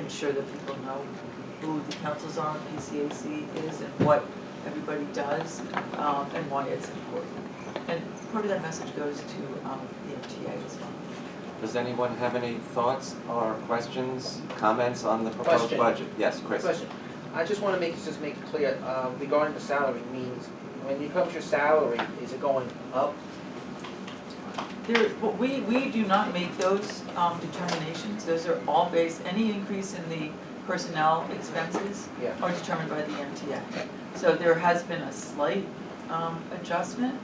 ensure that people know who the councils are, PCAC is, and what everybody does, and why it's important. And part of that message goes to the MTA as well. Does anyone have any thoughts or questions, comments on the proposed Question. budget? Yes, Chris. Question. I just want to make it clear regarding the salary means when you come to your salary, is it going up? Well, we do not make those determinations. Those are all based, any increase in the personnel expenses Yeah. are determined by the MTA. So there has been a slight adjustment,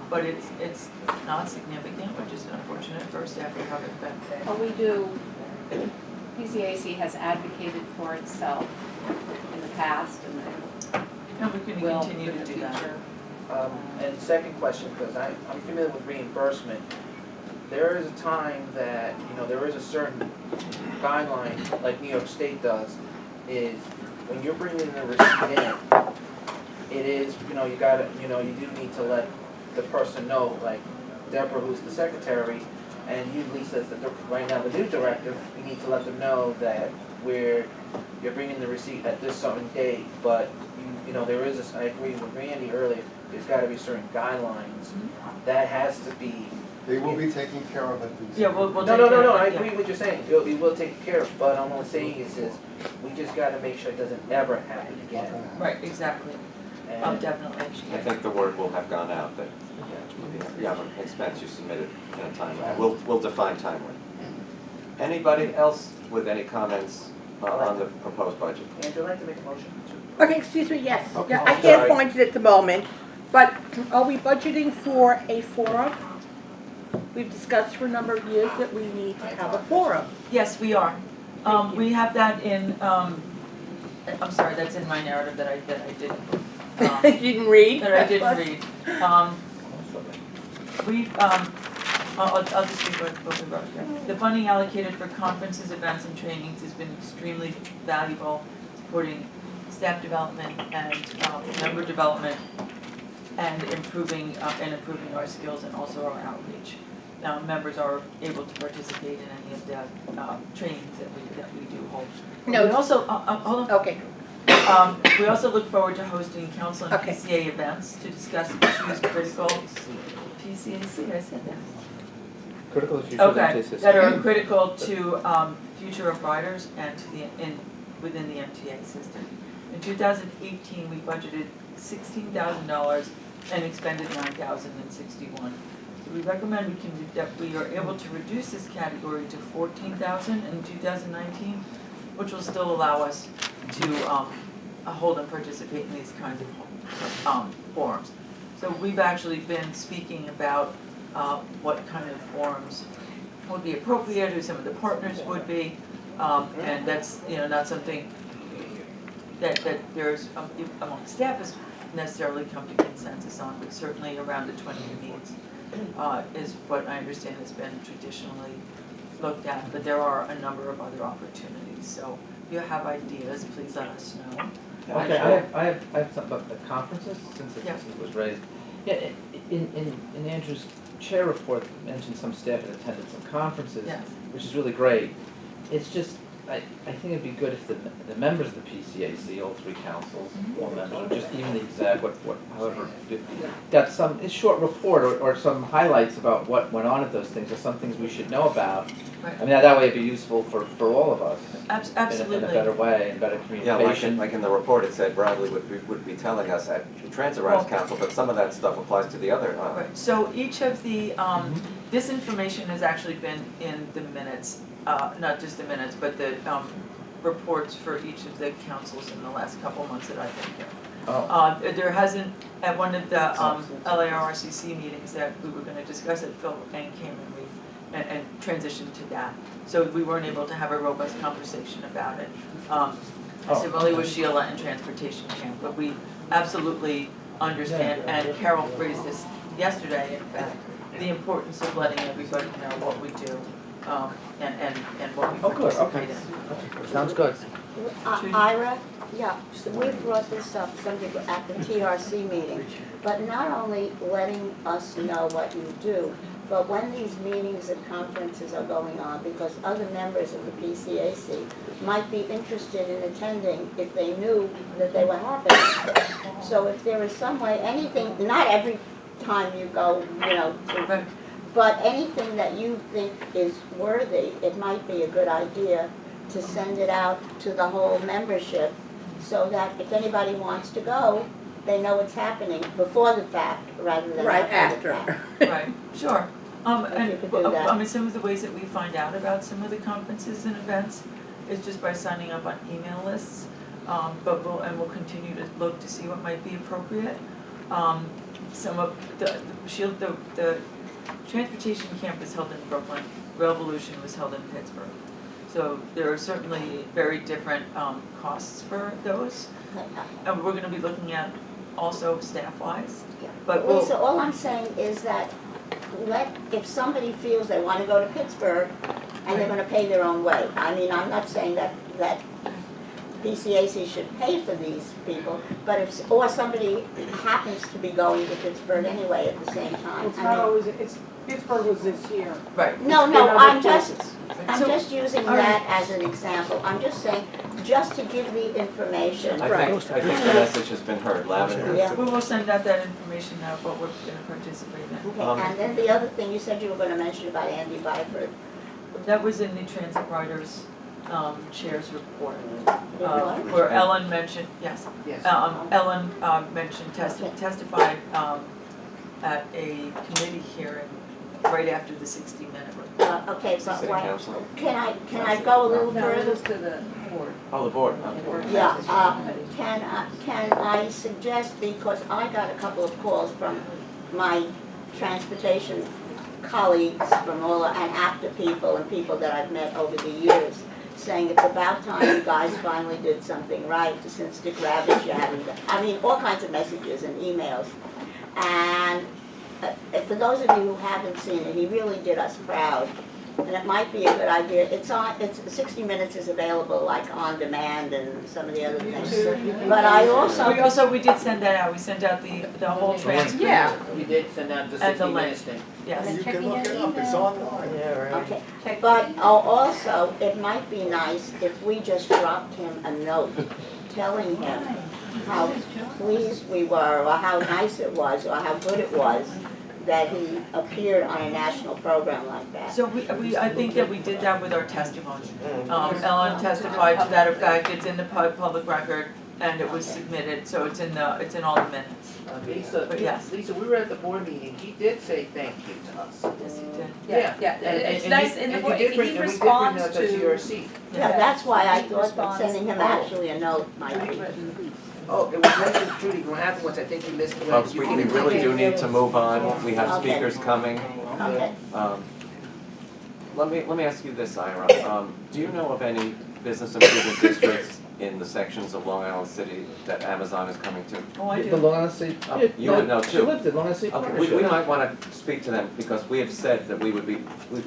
but it's not significant, which is unfortunate for a staff who haven't been paid. Well, we do, PCAC has advocated for itself in the past And we can will continue in to the do that. future. And second question, because I'm familiar with reimbursement, there is a time that, there is a certain guideline, like New York State does, is when you're bringing the receipt in, it is, you gotta, you do need to let the person know, like Deborah, who's the secretary, and you, Lisa, as right now the new director, you need to let them know that you're bringing the receipt at this certain date, but there is I agree with Randy earlier, there's gotta be certain guidelines. That has to be. They will be taking care of it. Yeah, we'll No, take care of I it, yeah. agree with what you're saying, we will take care of it, but I'm only saying is we just gotta make sure it doesn't ever happen again. Right, exactly. And Definitely. I think the word will have gone out that the other expense you submitted in a timely. We'll define timely. Anybody else with any comments on the proposed budget? Andrew, I'd like to make a motion. Okay, excuse me, yes. Okay. Yeah, I Oh, can't sorry. find it at the moment, but are we budgeting for a forum? We've discussed for a number of years that we need to have a forum. Yes, we are. We have that in, I'm sorry, that's in my narrative that I didn't. You didn't read? That I didn't read. I'll just read what we wrote here. The funding allocated for conferences, events, and trainings has been extremely valuable, supporting staff development and member development, and improving our skills and also our outreach. Now, members are able to participate in any of the trainings that we do hold. No. We also, hold on. Okay, We also look forward to hosting council and Okay. PCA events to discuss issues critical, PCAC, I said that. Critical to future MTA Okay, system. that are critical to future of riders and to within the MTA system. In 2018, we budgeted $16,000 and expended $9,061. So we recommend that we are able to reduce this category to $14,000 in 2019, which will still allow us to hold and participate in these kinds of forums. So we've actually been speaking about what kind of forums would be appropriate, who some of the partners would be, and that's not something that there's among staff has necessarily come to consensus on, but certainly around the 20-year needs is what I understand has been traditionally looked at, but there are a number of other opportunities. So if you have ideas, please let us know. Okay, I have something about the conferences, since Yeah. it was raised. Yeah, in Andrew's chair report, mentioned some staff had attended some conferences, Yes. which is really great. It's just, I think it'd be good if the members of the PCAC, all three councils, all members, or just even the exec, however, got some, a short report or some highlights about what went on at those things, or some things we should know about. Right. I mean, that way it'd be useful for all of us. Absolutely. In a better way, and better Yeah, communication. like in the report, it said Bradley would be telling us at the Transit Rights Council, but some of that stuff applies to the other. Right, so each of the, this information has actually been in the minutes, not just the minutes, but the reports for each of the councils in the last couple of months that I've been here. Oh. There hasn't, at one of the LARCC meetings that we were gonna discuss it, Phil and came and transitioned to that. So we weren't able to have a robust conversation about it. Similarly with Sheila and Transportation Camp, but we absolutely understand, and Carol raised this yesterday, in fact, the importance of letting everybody know what we do, and what we participate in. Sounds good. Ira, yeah, so we brought this up something at the TRC meeting, but not only letting us know what you do, But when these meetings and conferences are going on, because other members of the PCAC might be interested in attending if they knew that they were happening. So if there is some way, anything, not every time you go, Right. but anything that you think is worthy, it might be a good idea to send it out to the whole membership so that if anybody wants to go, they know it's happening before the fact rather than Right after the after. fact. Right, sure. If you could do that. I mean, some of the ways that we find out about some of the conferences and events is just by signing up on email lists. But we'll continue to look to see what might be appropriate. Some of the transportation camp was held in Brooklyn, Revolution was held in Pittsburgh. So there are certainly very different costs for those. And we're gonna be looking at also staff-wise, but we'll. Lisa, all I'm saying is that if somebody feels they want to go to Pittsburgh and they're going to pay their own way. I mean, I'm not saying that PCAC should pay for these people, but or somebody happens to be going to Pittsburgh anyway at the same time. It's not always, Pittsburgh was this year. Right. No, It's been I'm other just, places. I'm So- just using all right. that as an example. I'm just saying, just to give the information. I think the message has been heard, Lavender. Yeah. We will send out that information out, what we're gonna participate in. Okay, and then the other thing, you said you were going to mention about Andy Byford. That was in the Transit Riders Chair's report, What? where Ellen mentioned, yes, Yes. Ellen mentioned, testified at a committee hearing right after the 60-minute report. Okay, but City what, Council? can I go a little No, it further? was to the board. Oh, the board, Yeah, can I suggest, because I got a couple of calls from my transportation colleagues from and after people and people that I've met over the years, saying it's about time you guys finally did something right, since Dick Ravitch you haven't done. I mean, all kinds of messages and emails. And for those of you who haven't seen it, he really did us proud. And it might be a good idea. It's 60 Minutes is available like on demand and some of the other things. But We did send that out, we sent out the whole transcript. Yeah. We did send out the And the 60 link. minutes thing. Yes. You can look it up, it's online. Okay, but also, it might be nice if we just dropped him a note telling him how pleased we were, or how nice it was, or how good it was that he appeared on a national program like that. So I think that we did that with our testimony. Ellen testified to that effect, it's in the public record, and it was submitted, so it's in all the minutes. Lisa, But yes. Lisa, we were at the board meeting, he did say thank you to us. Yes, he did. Yeah. It's And nice, you- and and he you did bring- and we did bring responds that to your to, seat. Yeah, that's why I thought that Response. sending him actually a note might be. Oh, it was mentioned, Judy, what happened was, I think you missed the. folks, we really do need to move on, we have Okay. speakers coming. Okay. Let me ask you this, Ira, do you know of any business improvement districts in the sections of Long Island City that Amazon is coming to? Oh, I The do. Long Island City. Oh, yeah, you would know She too. lived in Long Island City Okay, Partnership. we might want to speak to them, because we have said that we'd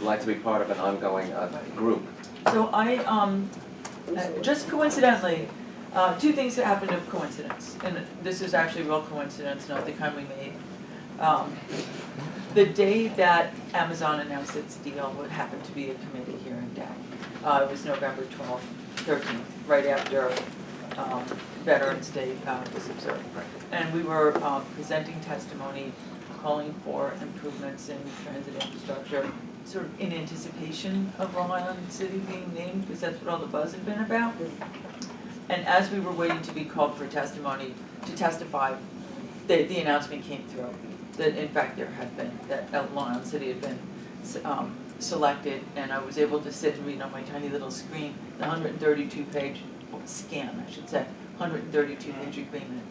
like to be part of an ongoing group. So just coincidentally, two things that happened of coincidence, and this is actually real coincidence, not the kind we made. The day that Amazon announced its deal, what happened to be a committee hearing day. It was November 12th, 13th, right after Veterans Day was observed. And we were presenting testimony, calling for improvements in transit infrastructure, sort of in anticipation of Long Island City being named, because that's what all the buzz had been about. And as we were waiting to be called for testimony, to testify, the announcement came through that in fact there had been, that Long Island City had been selected, and I was able to sit and read on my tiny little screen the 132-page scan, I should say, 132-page agreement,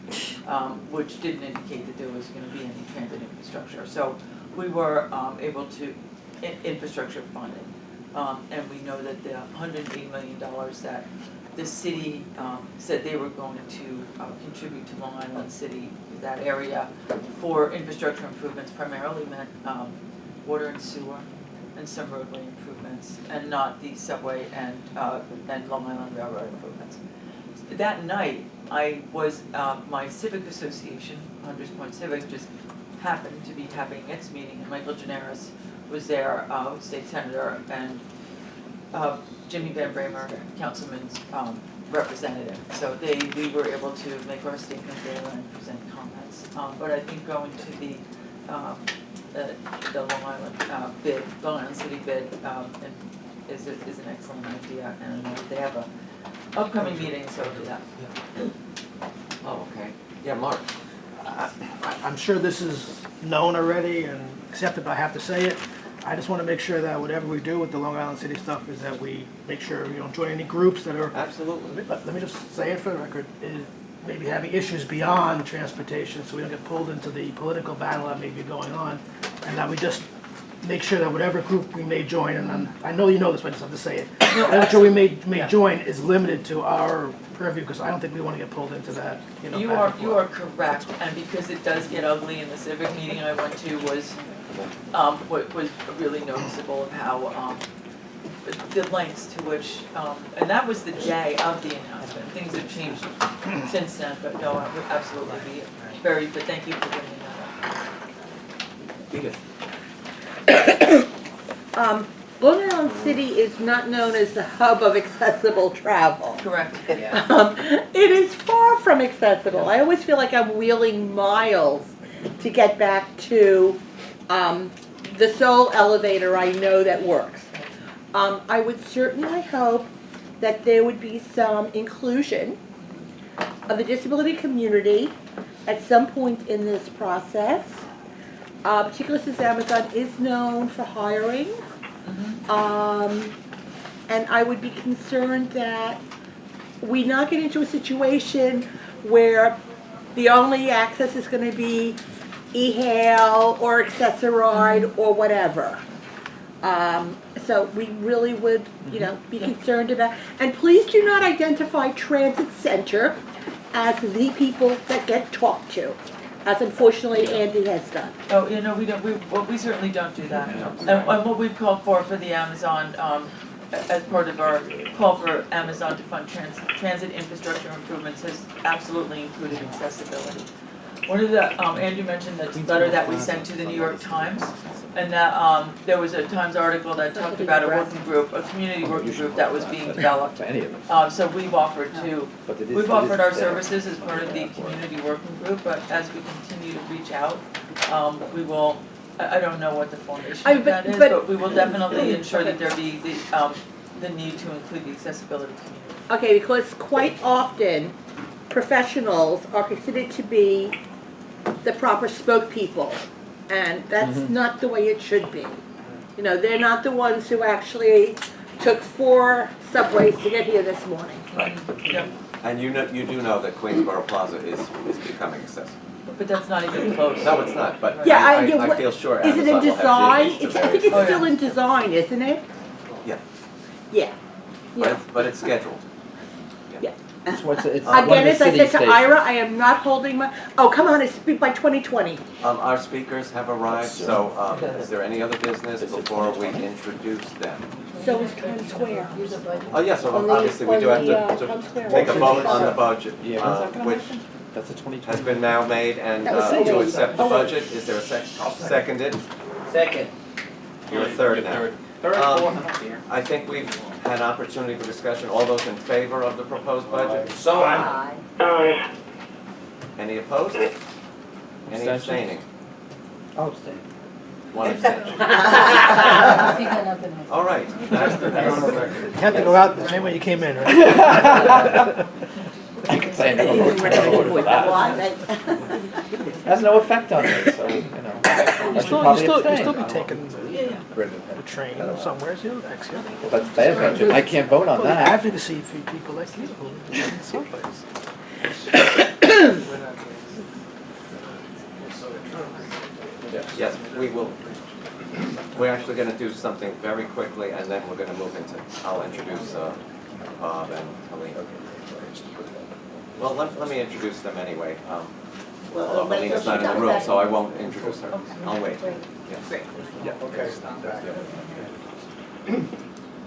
which didn't indicate that there was going to be any transit infrastructure. So we were able to infrastructure funding, and we know that the $108 million that the city said they were going to contribute to Long Island City, that area, for infrastructure improvements primarily meant water and sewer and some roadway improvements, and not the subway and Long Island Railroad improvements. That night, I was, my civic association, Hunters Point Civic, just happened to be having its meeting, and Michael Generis, was there, state senator, and Jimmy Van Bramer, councilman's representative. So we were able to make our statement there and present comments. But I think going to the Long Island bid, Long Island City bid, is an excellent idea, and they have a upcoming meeting, so we'll do that. Oh, okay. Yeah, Mark. I'm sure this is known already and accepted, but I have to say it. I just want to make sure that whatever we do with the Long Island City stuff is that we make sure we don't join any groups that are, Absolutely. let me just say it for the record, is maybe having issues beyond transportation, so we don't get pulled into the political battle that may be going on, and that we just make sure that whatever group we may join, and I know you know this, but I just have to say it, that sure we may join is limited to our purview, because I don't think we want to get pulled into that, you know. You are correct, and because it does get ugly, in the civic meeting I went to was, what was really noticeable of how, the lengths to which, and that was the day of the announcement. Things have changed since then, but no, I would absolutely be but thank you for bringing that up. Edith. Long Island City is not known as the hub of accessible travel. Correct. It is far from accessible. I always feel like I'm wheeling miles to get back to the sole elevator I know that works. I would certainly hope that there would be some inclusion of the disability community at some point in this process, particularly since Amazon is known for hiring. And I would be concerned that we not get into a situation where the only access is going to be e-hail or Accessoride or whatever. So we really would, be concerned about, and please do not identify Transit Center as the people that get talked to, as unfortunately Andy has done. Oh, we don't, we certainly don't do that. And what we've called for the Amazon, as part of our call for Amazon to fund transit infrastructure improvements has absolutely included accessibility. One of the, Andrew mentioned that letter that we sent to the New York Times, and that there was a Times article that talked about a working group, a community working group that was being developed. So we've offered our services as part of the community working group, but as we continue to reach out, we will, I don't know what the formation of that is, but we will definitely ensure that there be the need to include the accessibility community. Okay, because quite often, professionals are considered to be the proper spokespeople, and that's not the way it should be. They're not the ones who actually took 4 subways to get here this morning. Right. Yep. And you do know that Queensboro Plaza is becoming accessible. But that's not even close. No, it's not, but Yeah, I feel sure Is Amazon it in will have design? changes to I think various- it's still in design, isn't it? Yeah. Yeah. But it's scheduled. It's one of the Again, as I city said to stations. Ira, I am not holding my, oh, come on, it's by 2020. Our speakers have arrived, so is there any other business before we introduce them? So is Times Square. Oh, yes, so On the- obviously we do have on the, to Times Square. take a vote on the budget, Yeah. which That's a 2020. has been now made and That was to so accept the easy. budget. Is there a seconded? Second. You're a third now. Third, fourth, here. I think we've had opportunity for discussion. All those in favor of the proposed budget? So, Any opposed? Any Abstentions? abstaining? I'll abstain. 1 abstention. All right. That's on the record. You have to go out the same way you came in, right? I could say no vote for that. Has no effect on me, so, You I should still probably be abstain. taking the train somewhere, you next year. But their budget, I can't vote on Well, the that. advocacy for people like you who live in someplace. Yes, we will. We're actually going to do something very quickly, and then we're going to move into, I'll introduce Bob and Helene. Well, let me introduce them anyway. Helene's not in the room, so I won't introduce her. I'll wait. Yes. Yeah, okay.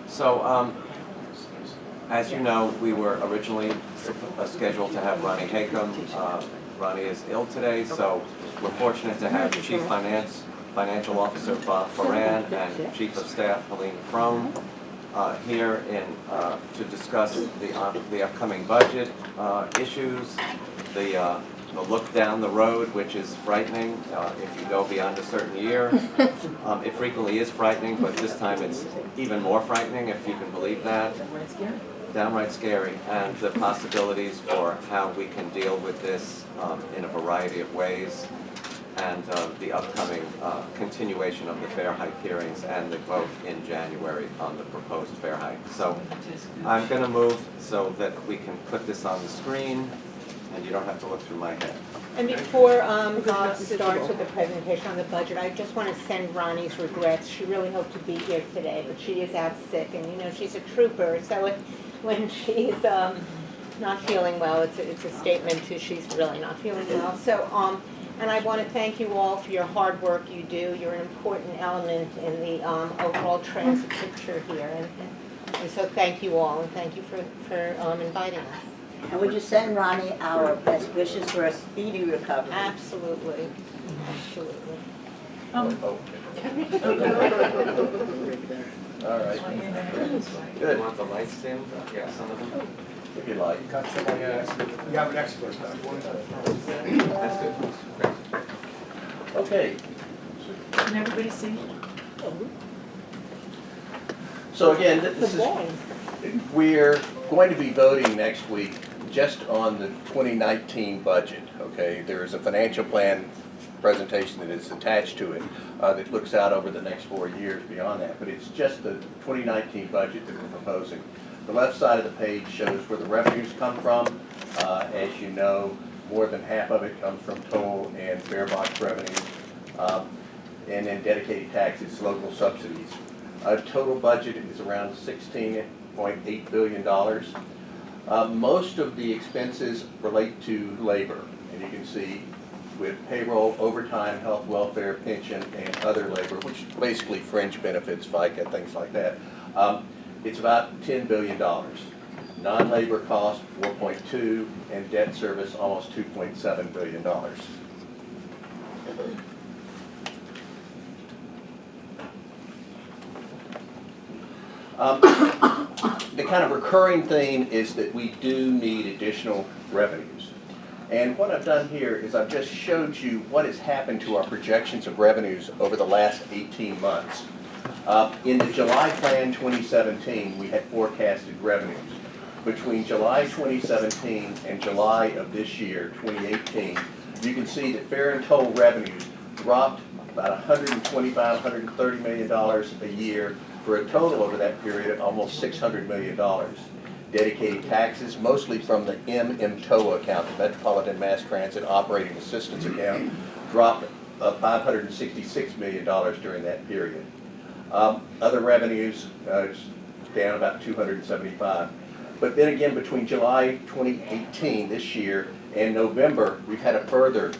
So, as you know, we were originally scheduled to have Ronnie Haycom. Ronnie is ill today, so we're fortunate to have Chief Finance Financial Officer Bob Foran and Chief of Staff Helene Frome here to discuss the upcoming budget issues, the look down the road, which is frightening if you go beyond a certain year. It frequently is frightening, but this time it's even more frightening, if you can believe that. Downright scary, and the possibilities for how we can deal with this in a variety of ways, and the upcoming continuation of the fare hike hearings and the vote in January on the proposed fare hike. So I'm going to move so that we can put this on the screen and you don't have to look through my head. And before Bob starts with the presentation on the budget, I just want to send Ronnie's regrets. She really hoped to be here today, but she is out sick, and you know, she's a trooper, so when she's not feeling well, it's a statement to she's really not feeling well. So, and I want to thank you all for your hard work you do. You're an important element in the overall transit picture here, and so thank you all, and thank you for inviting us. And would you send Ronnie our best wishes for a speedy recovery? Absolutely, absolutely. All right. Good. Want the lights dimmed? Yeah, some of them. If you like. You have an expert. That's good. Okay, Can everybody see? so again, this is, we're going to be voting next week just on the 2019 budget, okay? There is a financial plan presentation that is attached to it that looks out over the next 4 years beyond that, but it's just the 2019 budget that we're proposing. The left side of the page shows where the revenues come from. As you know, more than half of it comes from toll and fare box revenues, and then dedicated taxes, local subsidies. Total budget is around $16.8 billion. Most of the expenses relate to labor, and you can see with payroll, overtime, health, welfare, pension, and other labor, which is basically fringe benefits, FICA, things like that. It's about $10 billion. Non-labor cost, 4.2, and debt service, almost $2.7 billion. The kind of recurring theme is that we do need additional revenues. And what I've done here is I've just showed you what has happened to our projections of revenues over the last 18 months. In the July plan 2017, we had forecasted revenues. Between July 2017 and July of this year, 2018, you can see that fare and toll revenues dropped about $125, $130 million a year for a total over that period of almost $600 million. Dedicated taxes, mostly from the MMTOA account, the Metropolitan Mass Transit Operating Assistance account, dropped $566 million during that period. Other revenues down about $275. But then again, between July 2018, this year, and November, we've had a further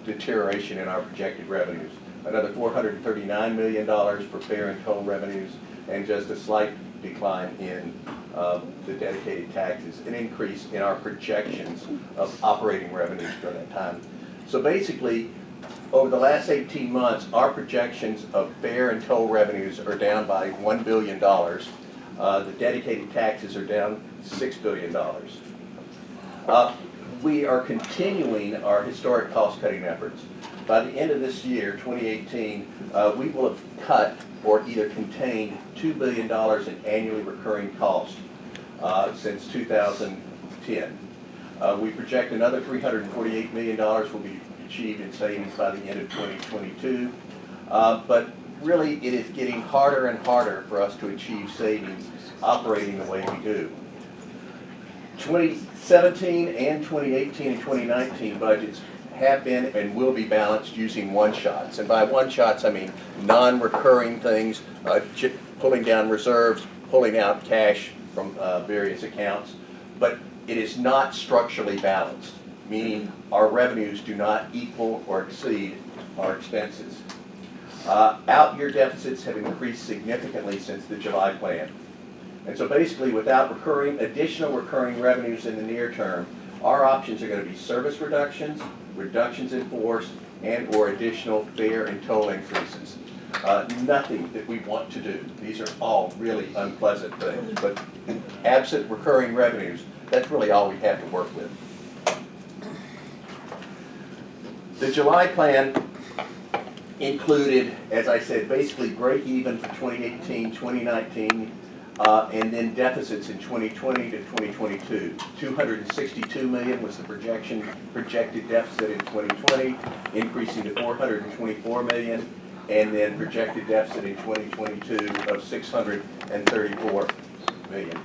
deterioration in our projected revenues. Another $439 million for fare and toll revenues, and just a slight decline in the dedicated taxes, an increase in our projections of operating revenues during that time. So basically, over the last 18 months, our projections of fare and toll revenues are down by $1 billion. The dedicated taxes are down $6 billion. We are continuing our historic cost-cutting efforts. By the end of this year, 2018, we will have cut or either contained $2 billion in annually recurring costs since 2010. We project another $348 million will be achieved in savings by the end of 2022. But really, it is getting harder and harder for us to achieve savings operating the way we do. 2017 and 2018 and 2019 budgets have been and will be balanced using one-shots. And by one-shots, I mean non-recurring things, pulling down reserves, pulling out cash from various accounts. But it is not structurally balanced, meaning our revenues do not equal or exceed our expenses. Out-year deficits have increased significantly since the July plan. And so basically, without additional recurring revenues in the near term, our options are going to be service reductions, reductions in force, and or additional fare and toll increases. Nothing that we want to do. These are all really unpleasant things, but absent recurring revenues, that's really all we have to work with. The July plan included, as I said, basically break even for 2018, 2019, and then deficits in 2020 to 2022. 262 million was the projected deficit in 2020, increasing to 424 million, and then projected deficit in 2022 of 634 million.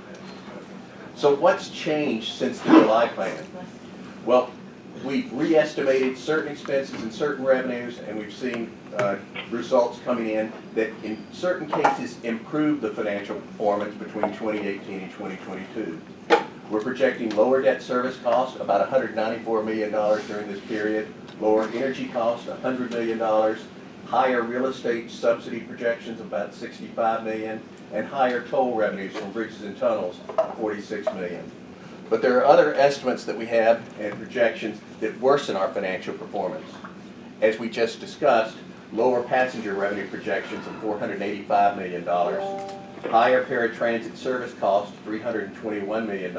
So what's changed since the July plan? Well, we've re-estimated certain expenses and certain revenues, and we've seen results coming in that in certain cases improve the financial performance between 2018 and 2022. We're projecting lower debt service costs, about $194 million during this period, lower energy costs, $100 million, higher real estate subsidy projections, about $65 million, and higher toll revenues from bridges and tunnels, $46 million. But there are other estimates that we have and projections that worsen our financial performance. As we just discussed, lower passenger revenue projections of $485 million, higher paratransit service costs, $321 million,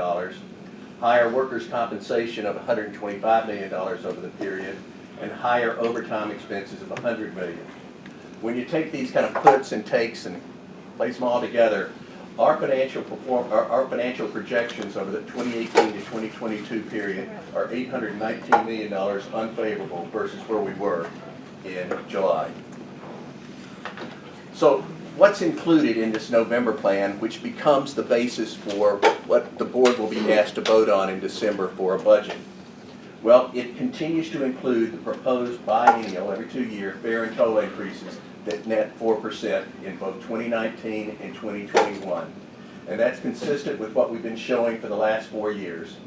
higher workers' compensation of $125 million over the period, and higher overtime expenses of $100 million. When you take these kind of puts and takes and place them all together, our financial projections over the 2018 to 2022 period are $819 million unfavorable versus where we were in July. So what's included in this November plan, which becomes the basis for what the board will be asked to vote on in December for a budget? Well, it continues to include the proposed biennial, every 2-year, fare and toll increases that net 4% in both 2019 and 2021. And that's consistent with what we've been showing for the last 4 years.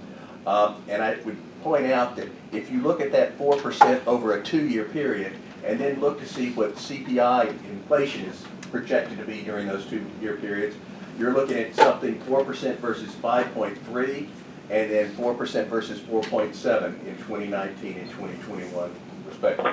And I would point out that if you look at that 4% over a 2-year period, and then look to see what CPI inflation is projected to be during those 2-year periods, you're looking at something 4% versus 5.3, and then 4% versus 4.7 in 2019 and 2021, respectively.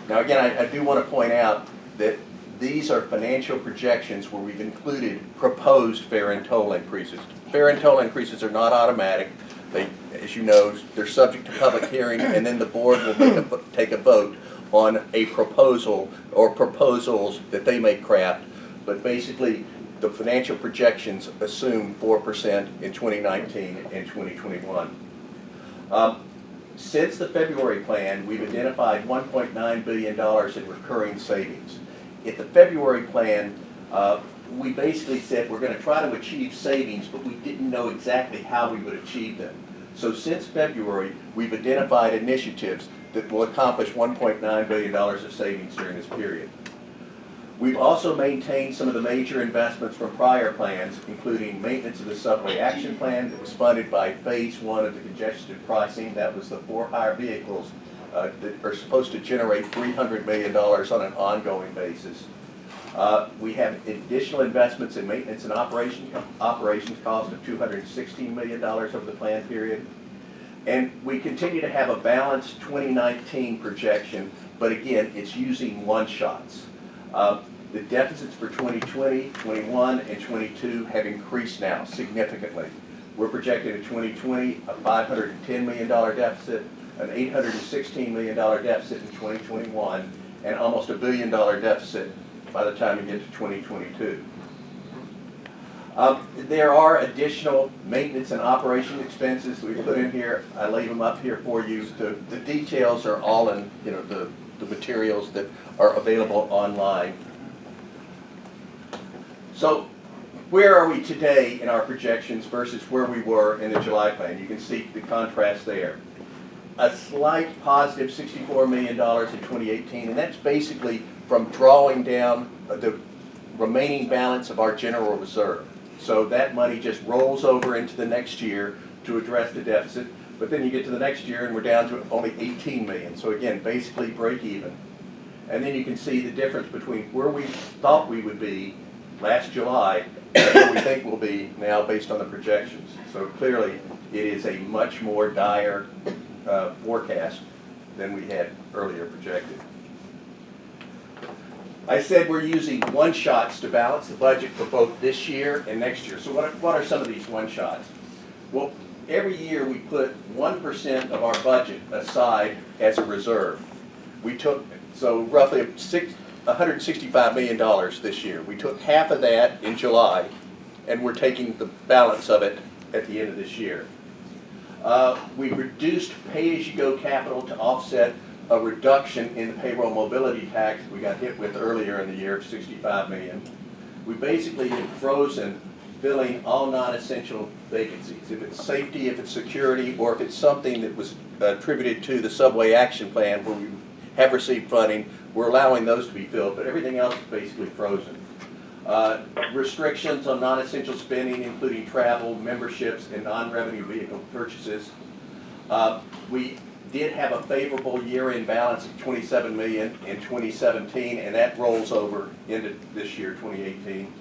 Now again, I do want to point out that these are financial projections where we've included proposed fare and toll increases. Fare and toll increases are not automatic. They, as you know, they're subject to public hearing, and then the board will take a vote on a proposal or proposals that they may craft. But basically, the financial projections assume 4% in 2019 and 2021. Since the February plan, we've identified $1.9 billion in recurring savings. At the February plan, we basically said we're going to try to achieve savings, but we didn't know exactly how we would achieve them. So since February, we've identified initiatives that will accomplish $1.9 billion of savings during this period. We've also maintained some of the major investments from prior plans, including maintenance of the subway action plan that was funded by phase 1 of the congestion pricing. That was the 4 hire vehicles that are supposed to generate $300 million on an ongoing basis. We have additional investments in maintenance and operations cost of $216 million over the plan period. And we continue to have a balanced 2019 projection, but again, it's using one-shots. The deficits for 2020, 21, and 22 have increased now significantly. We're projecting in 2020 a $510 million deficit, an $816 million deficit in 2021, and almost $1 billion deficit by the time we get to 2022. There are additional maintenance and operation expenses we put in here. I laid them up here for you. The details are all in the materials that are available online. So where are we today in our projections versus where we were in the July plan? You can see the contrast there. A slight positive $64 million in 2018, and that's basically from drawing down the remaining balance of our general reserve. So that money just rolls over into the next year to address the deficit, but then you get to the next year and we're down to only 18 million. So again, basically break even. And then you can see the difference between where we thought we would be last July and where we think we'll be now based on the projections. So clearly it is a much more dire forecast than we had earlier projected. I said we're using one-shots to balance the budget for both this year and next year. So what are some of these one-shots? Well, every year we put 1% of our budget aside as a reserve. We took, so roughly $165 million this year. We took half of that in July, and we're taking the balance of it at the end of this year. We reduced pay-as-you-go capital to offset a reduction in the payroll mobility tax we got hit with earlier in the year of $65 million. We basically have frozen filling all non-essential vacancies. If it's safety, if it's security, or if it's something that was attributed to the subway action plan where we have received funding, we're allowing those to be filled, but everything else is basically frozen. Restrictions on non-essential spending, including travel, memberships, and non-revenue vehicle purchases. We did have a favorable year-end balance of $27 million in 2017, and that rolls over into this year, 2018.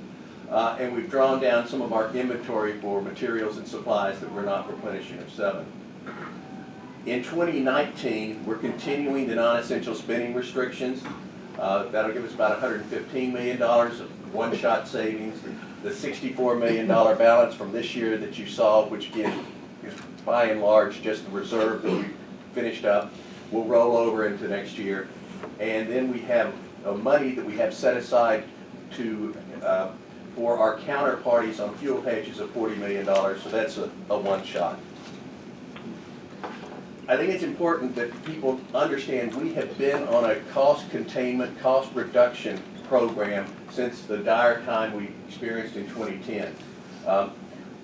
And we've drawn down some of our inventory for materials and supplies that we're not replenishing of 7. In 2019, we're continuing the non-essential spending restrictions. That'll give us about $115 million of one-shot savings. The $64 million balance from this year that you saw, which again is by and large just the reserve that we finished up, will roll over into next year. And then we have money that we have set aside to for our counterparties on fuel hedges of $40 million, so that's a one-shot. I think it's important that people understand we have been on a cost containment, cost reduction program since the dire time we experienced in 2010.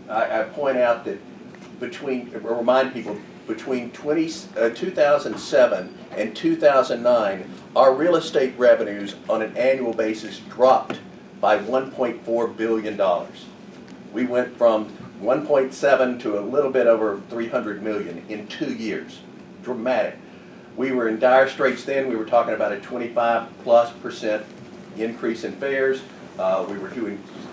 I point out that remind people, between 2007 and 2009, our real estate revenues on an annual basis dropped by $1.4 billion. We went from 1.7 to a little bit over 300 million in 2 years. Dramatic. We were in dire straits then. We were talking about a 25+% increase in fares. We were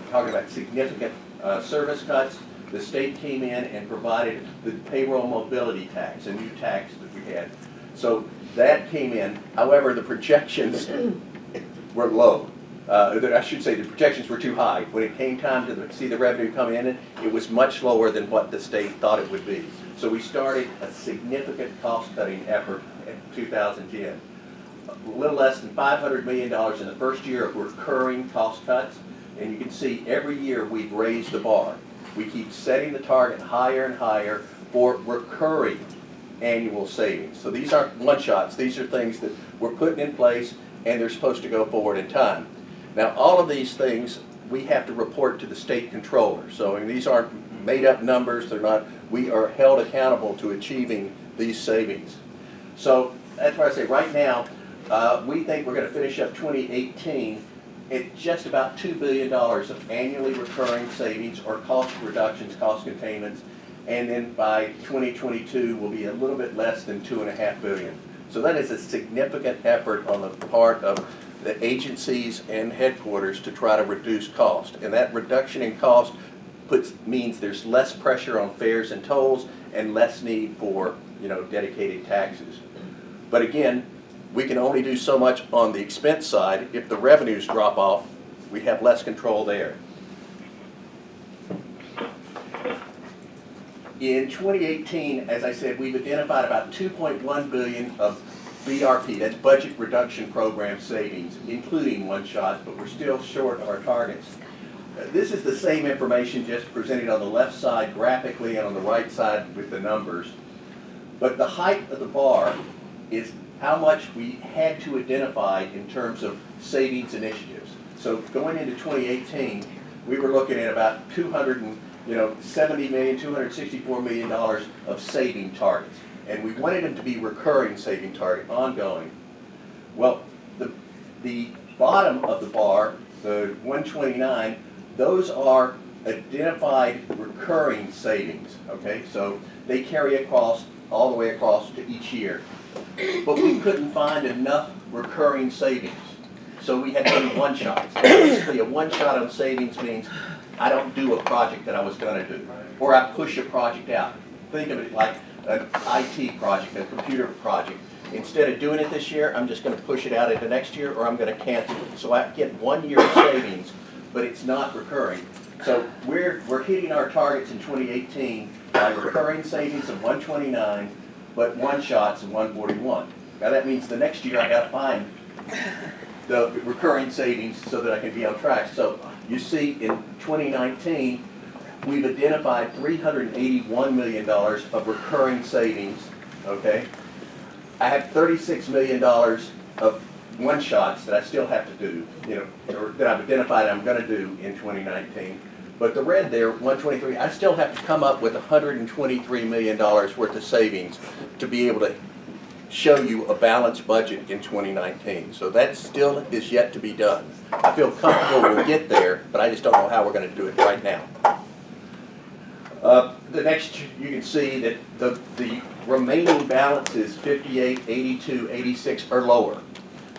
talking about significant service cuts. The state came in and provided the payroll mobility tax, a new tax that we had. So that came in. However, the projections were low. I should say the projections were too high. When it came time to see the revenue come in, it was much lower than what the state thought it would be. So we started a significant cost-cutting effort in 2010. A little less than $500 million in the first year of recurring cost cuts, and you can see every year we've raised the bar. We keep setting the target higher and higher for recurring annual savings. So these aren't one-shots. These are things that we're putting in place, and they're supposed to go forward in time. Now, all of these things we have to report to the state controller. So these aren't made-up numbers. They're not. We are held accountable to achieving these savings. So that's why I say right now we think we're going to finish up 2018 at just about $2 billion of annually recurring savings or cost reductions, cost containments, and then by 2022 will be a little bit less than $2.5 billion. So that is a significant effort on the part of the agencies and headquarters to try to reduce cost. And that reduction in cost means there's less pressure on fares and tolls and less need for dedicated taxes. But again, we can only do so much on the expense side. If the revenues drop off, we have less control there. In 2018, as I said, we've identified about $2.1 billion of BRP, that's budget reduction program savings, including one-shots, but we're still short of our targets. This is the same information just presented on the left side graphically and on the right side with the numbers. But the height of the bar is how much we had to identify in terms of savings initiatives. So going into 2018, we were looking at about $264 million of saving targets. And we wanted them to be recurring saving target, ongoing. Well, the bottom of the bar, the 129, those are identified recurring savings, okay? So they carry across, all the way across to each year. But we couldn't find enough recurring savings. So we had to do one-shots. Basically, a one-shot on savings means I don't do a project that I was going to do, or I push a project out. Think of it like an IT project, a computer project. instead of doing it this year, I'm just gonna push it out into next year, or I'm gonna cancel it. So I get 1 year of savings, but it's not recurring. So we're hitting our targets in 2018 by recurring savings of 129, but one-shots of 141. Now that means the next year I gotta find the recurring savings so that I can be on track. So you see in 2019, we've identified $381 million of recurring savings, okay? I have $36 million of one-shots that I still have to do, or that I've identified I'm gonna do in 2019. But the red there, 123, I still have to come up with $123 million worth of savings to be able to show you a balanced budget in 2019. So that still is yet to be done. I feel comfortable we'll get there, but I just don't know how we're gonna do it right now. The next, you can see that the remaining balances, 58, 82, 86, are lower.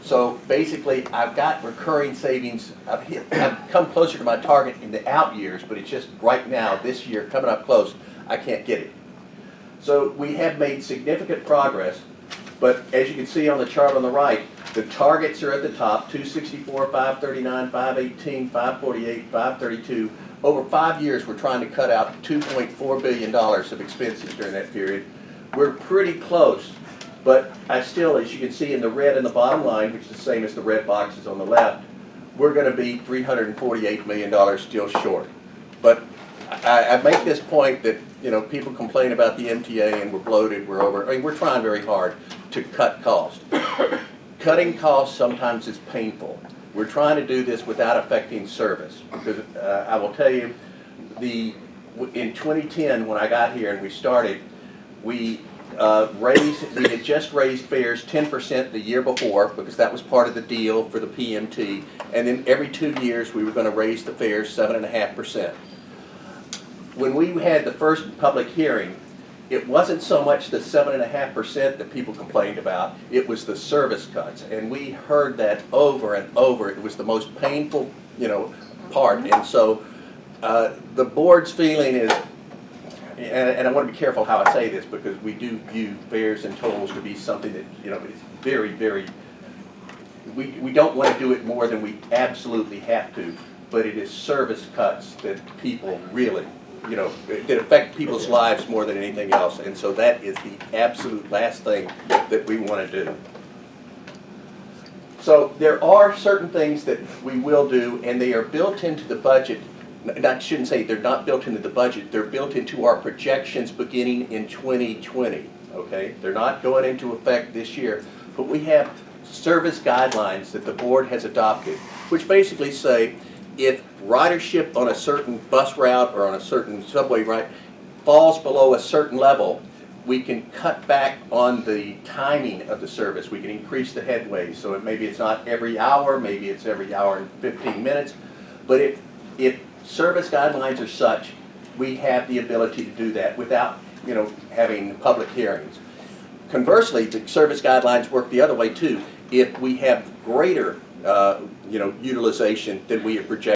So basically, I've got recurring savings. I've come closer to my target in the out years, but it's just right now, this year, coming up close, I can't get it. So we have made significant progress, but as you can see on the chart on the right, the targets are at the top, 264, 539, 518, 548, 532. Over 5 years, we're trying to cut out $2.4 billion of expenses during that period. We're pretty close, but I still, as you can see in the red in the bottom line, which is the same as the red boxes on the left, we're going to be $348 million still short. But I make this point that, people complain about the MTA and we're bloated, we're over. I mean, we're trying very hard to cut costs. Cutting costs sometimes is painful. We're trying to do this without affecting service, because I will tell you, in 2010 when I got here and we started, we had just raised fares 10% the year before, because that was part of the deal for the PMT, and then every 2 years we were going to raise the fares 7.5%. When we had the first public hearing, it wasn't so much the 7.5% that people complained about, it was the service cuts. And we heard that over and over. It was the most painful, part. And so the board's feeling is, and I want to be careful how I say this, because we do view fares and tolls to be something that, is very, very, we don't want to do it more than we absolutely have to, but it is service cuts that people really, that affect people's lives more than anything else. And so that is the absolute last thing that we want to do. So there are certain things that we will do, and they are built into the budget. I shouldn't say they're not built into the budget, they're built into our projections beginning in 2020, okay? They're not going into effect this year, but we have service guidelines that the board has adopted, which basically say, if ridership on a certain bus route or on a certain subway route falls below a certain level, we can cut back on the timing of the service. We can increase the headway. So maybe it's not every hour, maybe it's every hour and 15 minutes. But if service guidelines are such, we have the ability to do that without, having public hearings. Conversely, the service guidelines work the other way too. If we have greater utilization than we have projected,